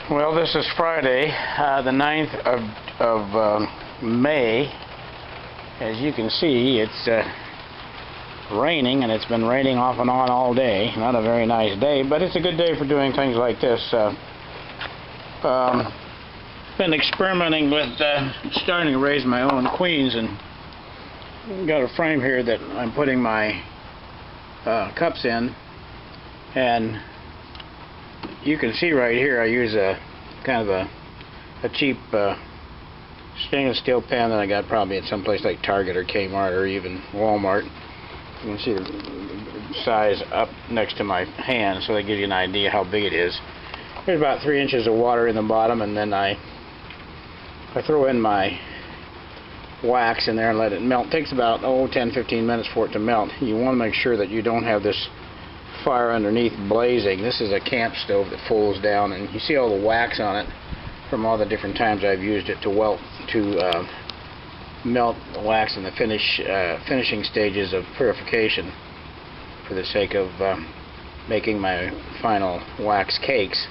Well, this is Friday, the 9th of May. As you can see, it's raining, and it's been raining off and on all day. Not a very nice day, but it's a good day for doing things like this. Been experimenting with starting to raise my own queens, and got a frame here that I'm putting my cups in, and you can see right here I use a kind of a cheap stainless steel pan that I got probably at some place like Target or Kmart or even Walmart. You can see the size up next to my hand, so that gives you an idea how big it is. There's about 3 inches of water in the bottom, and then I throw in my wax in there and let it melt. It takes about 10-15 minutes for it to melt. You want to make sure that you don't have this fire underneath blazing. This is a camp stove that folds down, and you see all the wax on it from all the different times I've used it to melt the wax in the finishing stages of purification for the sake of making my final wax cakes.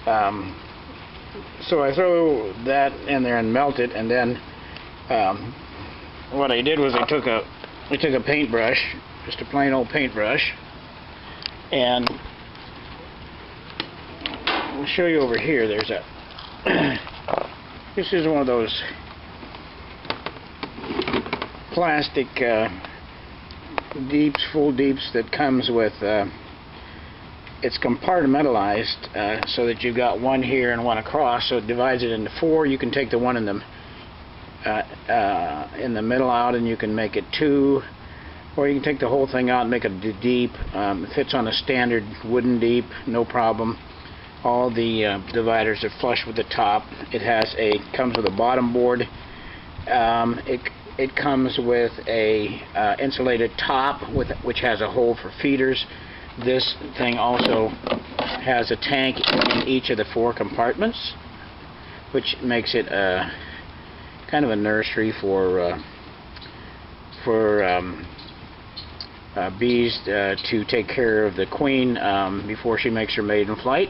So I throw that in there and melt it, and then what I did was I took a paintbrush, just a plain old paintbrush, and I'll show you over here. There's a this is one of those plastic full deeps that comes with it's compartmentalized so that you've got one here and one across, so it divides it into 4. You can take the one in the middle out, and you can make it 2, or you can take the whole thing out and make it deep. It fits on a standard wooden deep, no problem. All the dividers are flush with the top. It comes with a bottom board. It comes with a insulated top which has a hole for feeders. This thing also has a tank in each of the 4 compartments, which makes it kind of a nursery for bees to take care of the queen before she makes her maiden flight,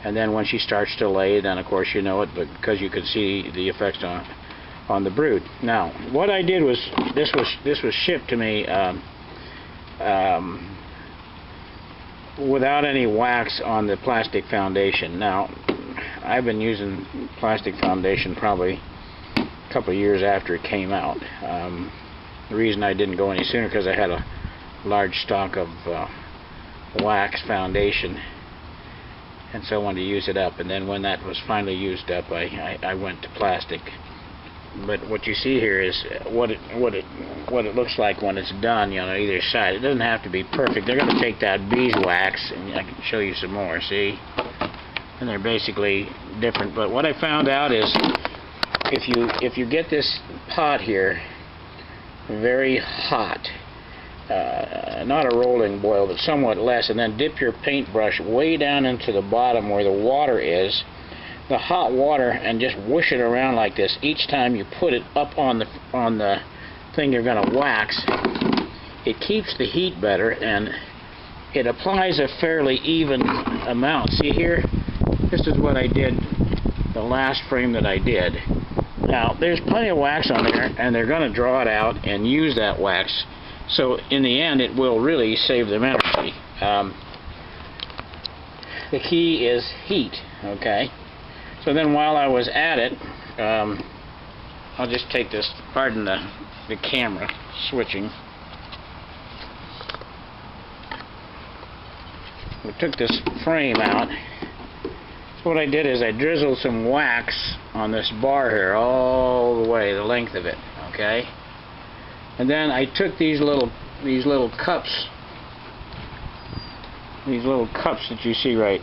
and then when she starts to lay, then of course you know it, but because you can see the effects on the brood. Now, what I did was this was shipped to me without any wax on the plastic foundation. Now, I've been using plastic foundation probably a couple of years after it came out. The reason I didn't go any sooner because I had a large stock of wax foundation, and so I wanted to use it up. And then when that was finally used up, I went to plastic. But what you see here is what it looks like when it's done, you know, on either side. It doesn't have to be perfect. They're going to take that beeswax, and I can show you some more. See, and they're basically different. But what I found out is if you get this pot here very hot, not a rolling boil, but somewhat less, and then dip your paintbrush way down into the bottom where the water is, the hot water, and just whoosh it around like this each time you put it up on the thing you're going to wax. It keeps the heat better, and it applies a fairly even amount. See here, this is what I did the last frame that I did. Now, there's plenty of wax on there, and they're going to draw it out and use that wax. So in the end, it will really save them energy. The key is heat, okay? So then while I was at it, I'll just take this, pardon the camera switching. I took this frame out. So what I did is I drizzled some wax on this bar here all the way, the length of it, okay? And then I took these little cups, that you see right,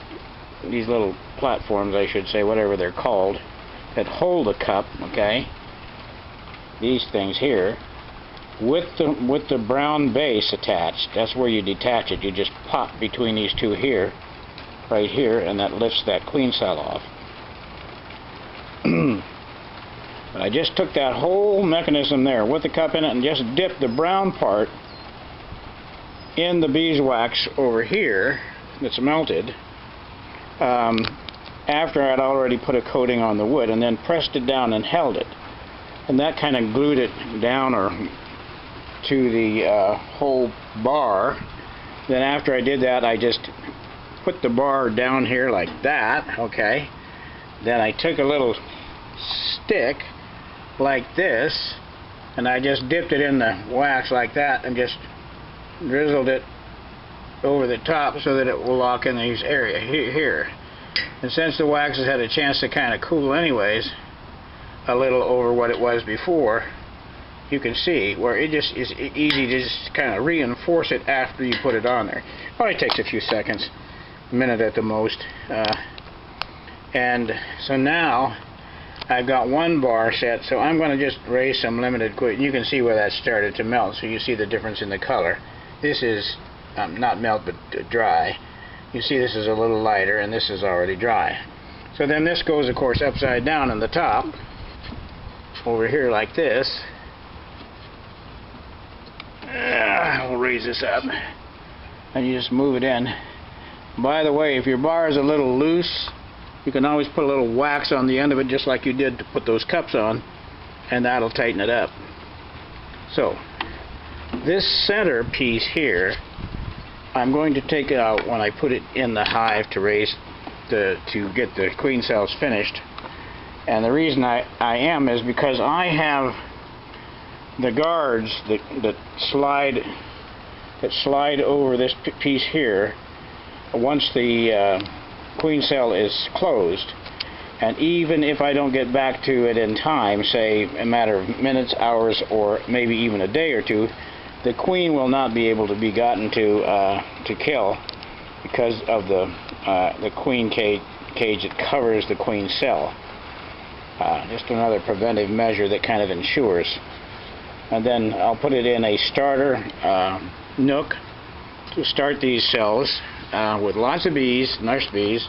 these little platforms, I should say, whatever they're called, that hold the cup, okay? These things here, with the brown base attached. That's where you detach it. You just pop between these two here, right here, and that lifts that queen cell off. But I just took that whole mechanism there with the cup in it and just dipped the brown part in the beeswax over here that's melted, after I'd already put a coating on the wood, and then pressed it down and held it. And that kind of glued it down or to the whole bar. Then after I did that, I just put the bar down here like that, okay? Then I took a little stick like this, and I just dipped it in the wax like that and just drizzled it over the top so that it will lock in these area here. And since the wax has had a chance to kind of cool anyways, a little over what it was before, you can see where it just is easy to just kind of reinforce it after you put it on there. It only takes a few seconds, a minute at the most. And so now I've got one bar set, so I'm going to just raise some limited quick. You can see where that started to melt, so you see the difference in the color. This is not melt but dry. You see this is a little lighter and this is already dry. So then this goes of course upside down in the top over here like this. We'll raise this up and you just move it in. By the way, if your bar is a little loose, you can always put a little wax on the end of it just like you did to put those cups on, and that'll tighten it up. So this center piece here, I'm going to take it out when I put it in the hive to get the queen cells finished. And the reason I am is because I have the guards that slide over this piece here once the queen cell is closed. And even if I don't get back to it in time, say a matter of minutes, hours, or maybe even a day or two, the queen will not be able to be gotten to kill because of the queen cage that covers the queen cell. Just another preventive measure that kind of ensures. And then I'll put it in a starter nook to start these cells with lots of bees, nurse bees,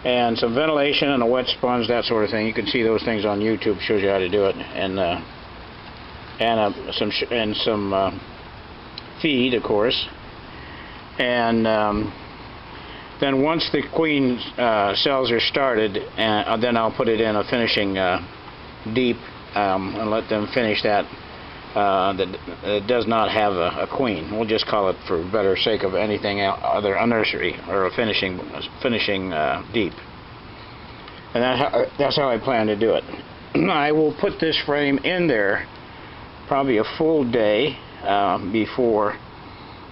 and some ventilation and a wet sponge, that sort of thing. You can see those things on YouTube, shows you how to do it, and some feed, of course. And then once the queen cells are started, then I'll put it in a finishing deep and let them finish that. That does not have a queen. We'll just call it, for better sake of anything other, a nursery or a finishing deep. And that's how I plan to do it. I will put this frame in there probably a full day before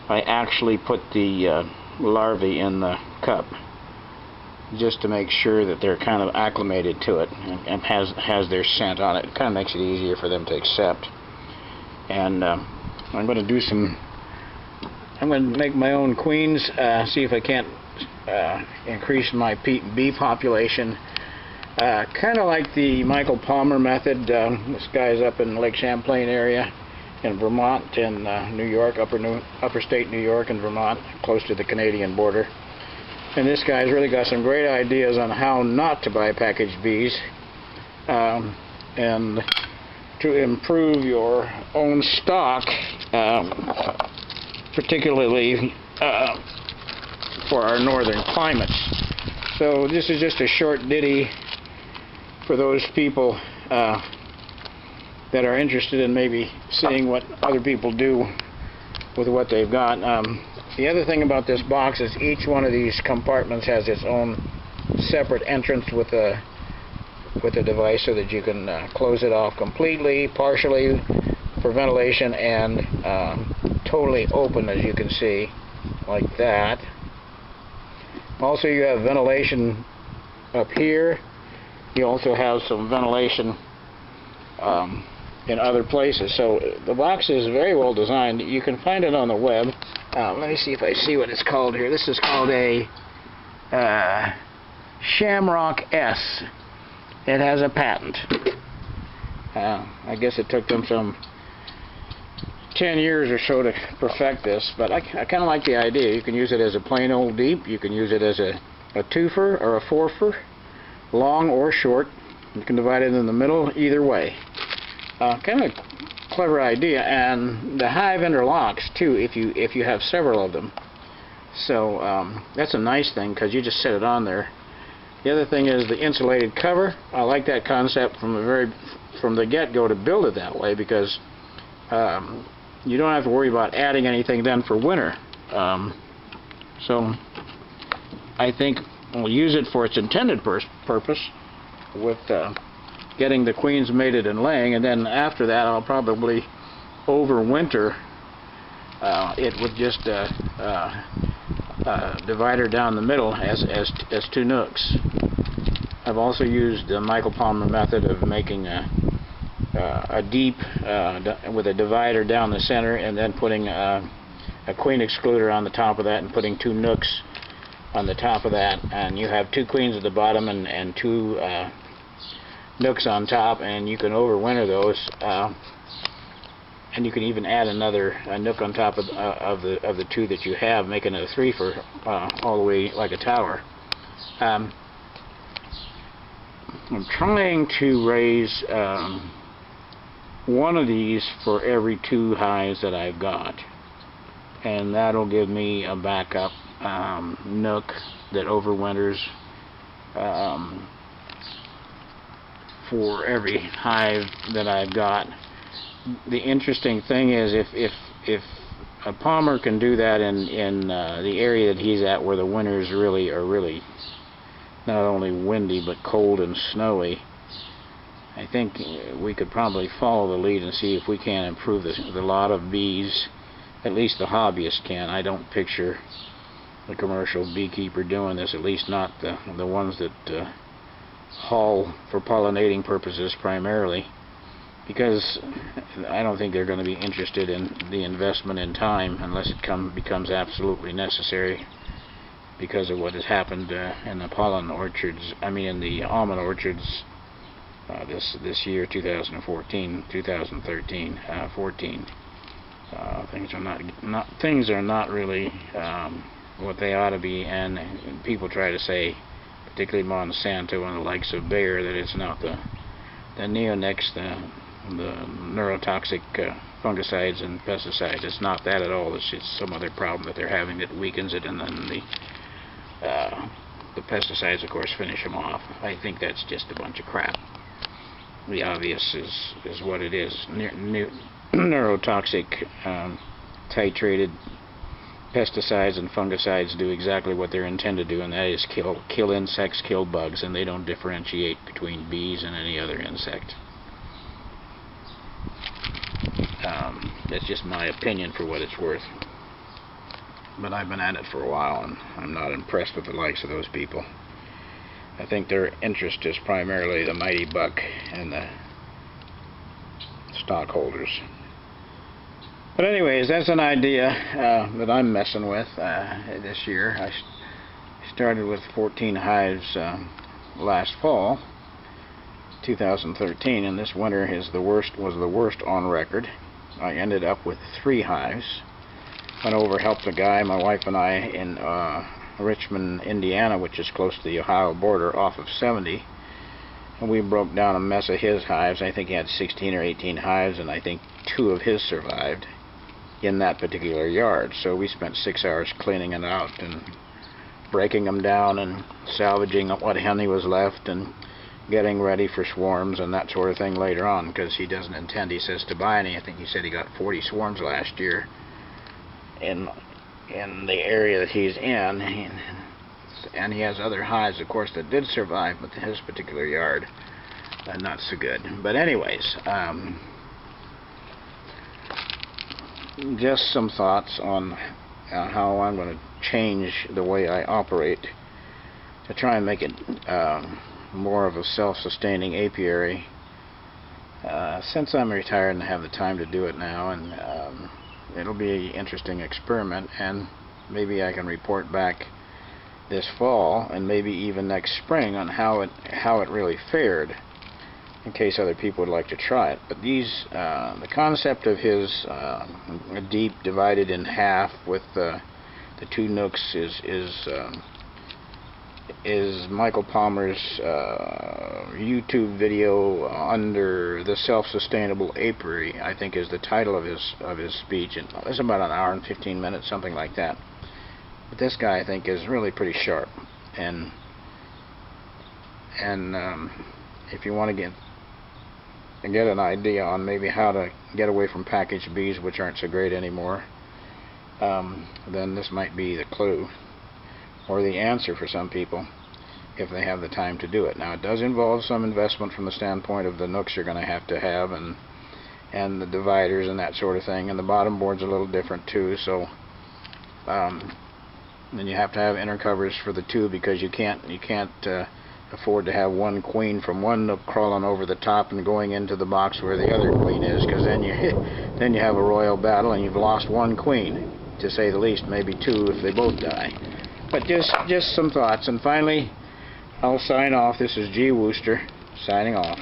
I actually put the larvae in the cup, just to make sure that they're kind of acclimated to it and has their scent on it. It kind of makes it easier for them to accept. And I'm going to make my own queens, see if I can't increase my bee population. Kind of like the Michael Palmer method. This guy's up in Lake Champlain area in Vermont and New York, upper state New York and Vermont, close to the Canadian border. And this guy's really got some great ideas on how not to buy packaged bees and to improve your own stock, particularly for our northern climates. So this is just a short ditty for those people that are interested in maybe seeing what other people do with what they've got. The other thing about this box is each one of these compartments has its own separate entrance with a device so that you can close it off completely, partially for ventilation, and totally open, as you can see, like that. Also, you have ventilation up here. You also have some ventilation in other places. So the box is very well designed. You can find it on the web. Let me see if I see what it's called here. This is called a Shamrock S. It has a patent. I guess it took them some 10 years or so to perfect this, but I kind of like the idea. You can use it as a plain old deep. You can use it as a twofer or a fourfer, long or short. You can divide it in the middle either way. Kind of clever idea, and the hive interlocks too if you have several of them. So that's a nice thing, because you just set it on there The other thing is the insulated cover. I like that concept from the get-go to build it that way, because you don't have to worry about adding anything then for winter. So I think we'll use it for its intended purpose, with getting the queens mated and laying, and then after that I'll probably overwinter it with just divider down the middle as two nooks. I've also used the Michael Palmer method of making a deep with a divider down the center, and then putting a queen excluder on the top of that, and putting two nooks on the top of that, and you have two queens at the bottom and two nooks on top, and you can overwinter those. And you can even add another nook on top of the two that you have, making it a three for all the way like a tower. I'm trying to raise one of these for every 2 hives that I've got, and that'll give me a backup nook that overwinters for every hive that I've got. The interesting thing is, if a Palmer can do that in the area that he's at, where the winters really are not only windy but cold and snowy, I think we could probably follow the lead and see if we can improve the lot of bees. At least the hobbyist can. I don't picture the commercial beekeeper doing this, at least not the ones that haul for pollinating purposes primarily, because I don't think they're going to be interested in the investment in time unless it becomes absolutely necessary because of what has happened in the pollen orchards, in the almond orchards this year, 2014, 2013, 14. Things are not really what they ought to be, and people try to say, particularly Monsanto and the likes of Bayer, that it's not the neonics, the neurotoxic fungicides and pesticides. It's not that at all. It's some other problem that they're having that weakens it, and then the pesticides, of course, finish them off. I think that's just a bunch of crap. The obvious is what it is. Neurotoxic titrated pesticides and fungicides do exactly what they're intended to do, and that is kill insects, kill bugs, and they don't differentiate between bees and any other insect. That's just my opinion for what it's worth. But I've been at it for a while, and I'm not impressed with the likes of those people. I think their interest is primarily the mighty buck and the stockholders. But anyways, that's an idea that I'm messing with this year. I started with 14 hives last fall, 2013, and this winter was the worst on record. I ended up with 3 hives. Went over, helped a guy, my wife and I, in Richmond, Indiana, which is close to the Ohio border, off of 70, and we broke down a mess of his hives. I think he had 16 or 18 hives, and I think 2 of his survived in that particular yard. So we spent 6 hours cleaning it out and breaking them down and salvaging what honey was left and getting ready for swarms and that sort of thing later on, because he doesn't intend, he says, to buy any. I think he said he got 40 swarms last year in the area that he's in, and he has other hives, of course, that did survive, but his particular yard, not so good. But anyways, just some thoughts on how I'm going to change the way I operate to try and make it more of a self-sustaining apiary, since I'm retired and have the time to do it now. And it'll be an interesting experiment, and maybe I can report back this fall and maybe even next spring on how it really fared, in case other people would like to try it. But the concept of his deep divided in half with the 2 nooks is Michael Palmer's YouTube video under the Self-Sustainable Apiary, I think is the title of his speech, and it's about an hour and 15 minutes, something like that. But this guy, I think, is really pretty sharp, and And if you want to get an idea on maybe how to get away from packaged bees, which aren't so great anymore, then this might be the clue or the answer for some people if they have the time to do it. Now, it does involve some investment from the standpoint of the nooks you're going to have and the dividers and that sort of thing, and the bottom board's a little different too. So then you have to have inner covers for the two, because you can't afford to have one queen from one nook crawling over the top and going into the box where the other queen is, because then you have a royal battle and you've lost one queen, to say the least, maybe two if they both die. But just some thoughts. And finally, I'll sign off. This is G. Wooster signing off.